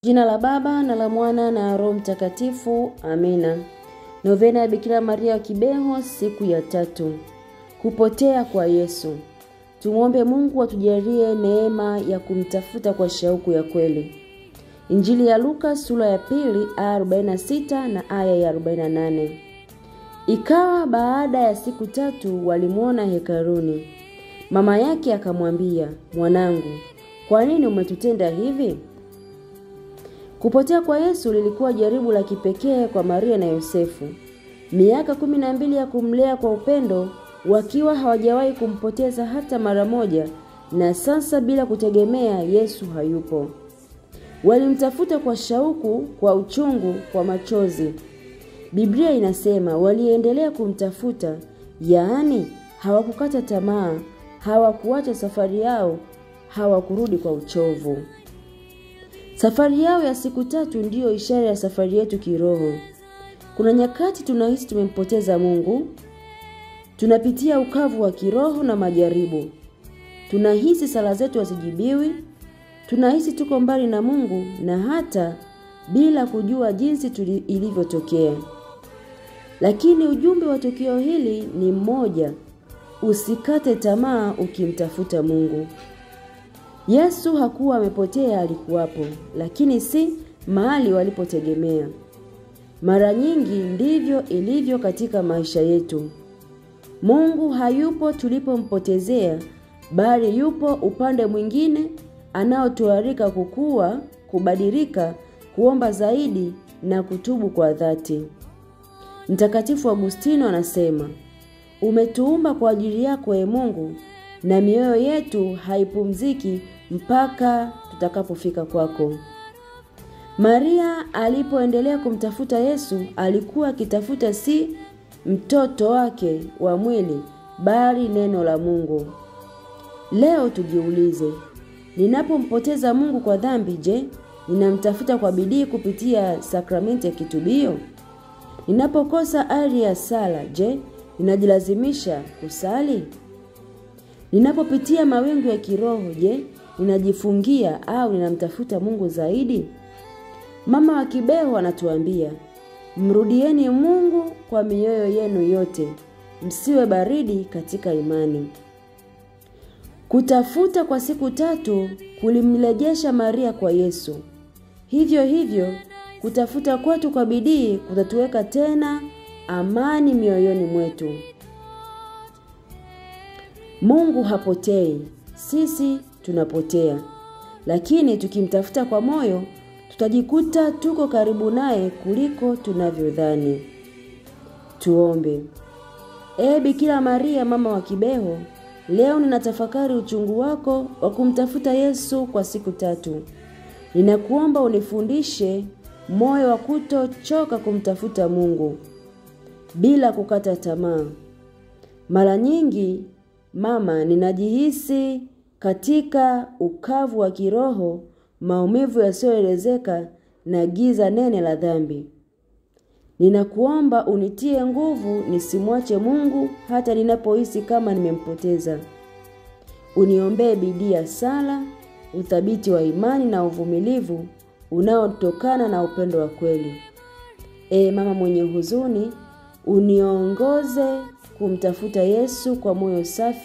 Jina la Baba na la Mwana na Roho Mtakatifu. Amina. Novena ya Bikira Maria wa Kibeho, siku ya 3. Kupotea kwa Yesu. Tumuombe Mungu atujalie neema ya kumtafuta kwa shauku ya kweli. Injili ya Luka sura ya 2 aya 46 na aya ya 48. Ikawa baada ya siku 3 walimuona hekaluni. Mama yake akamwambia, "Mwanangu, kwa nini umetutenda hivi?" Kupotea kwa Yesu lilikuwa jaribu la kipekee kwa Maria na Yosefu. Miaka 12 ya kumlea kwa upendo, wakiwa hawajawahi kumpoteza hata mara moja, na sasa bila kutegemea Yesu hayupo. Walimtafuta kwa shauku, kwa uchungu, kwa machozi. Biblia inasema waliendelea kumtafuta, yaani hawakukata tamaa, hawakuacha safari yao, hawakurudi kwa uchovu. Safari yao ya siku 3 ndiyo ishara ya safari yetu kiroho. Kuna nyakati tunahisi tumempoteza Mungu, tunapitia ukavu wa kiroho na majaribu. Tunahisi sala zetu hazijibiwi, tunahisi tuko mbali na Mungu, na hata bila kujua jinsi ilivyotokea. Lakini ujumbe wa tukio hili ni mmoja: usikate tamaa ukimtafuta Mungu. Yesu hakuwa amepotea, alikuwapo, lakini si mahali walipotegemea. Mara nyingi ndivyo ilivyo katika maisha yetu. Mungu hayupo tulipompotezea, bali yupo upande mwingine anaotualika kukua, kubadilika, kuomba zaidi na kutubu kwa dhati. Mtakatifu Agustino anasema, "Umetuumba kwa ajili yako, Ee Mungu, na mioyo yetu haipumziki mpaka tutakapofika kwako." Maria alipoendelea kumtafuta Yesu, alikuwa akitafuta si mtoto wake wa mwili, bali neno la Mungu. Leo tujiulize, ninapompoteza Mungu kwa dhambi, je, ninamtafuta kwa bidii kupitia sakramenti ya kitubio? Ninapokosa ari ya sala, je, ninajilazimisha kusali? Ninapopitia mawingu ya kiroho, je, ninajifungia au ninamtafuta Mungu zaidi? Mama wa Kibeho anatuambia, "Mrudieni Mungu kwa mioyo yenu yote, msiwe baridi katika imani." Kutafuta kwa siku 3 kulimrejesha Maria kwa Yesu. Hivyo hivyo, kutafuta kwetu kwa bidii kutatuweka tena amani mioyoni mwetu. Mungu hapotei, sisi tunapotea. Lakini tukimtafuta kwa moyo, tutajikuta tuko karibu naye kuliko tunavyodhani. Tuombe. Ee Bikira Maria, mama wa Kibeho, leo ninatafakari uchungu wako wa kumtafuta Yesu kwa siku 3. Ninakuomba unifundishe moyo wa kutochoka kumtafuta Mungu bila kukata tamaa. Mara nyingi mama, ninajihisi katika ukavu wa kiroho, maumivu yasiyoelezeka na giza nene la dhambi. Ninakuomba unitie nguvu nisimwache Mungu hata ninapohisi kama nimempoteza. Uniombee bidii ya sala, uthabiti wa imani na uvumilivu unaotokana na upendo wa kweli. Ee mama mwenye huzuni, uniongoze kumtafuta Yesu kwa moyo safi.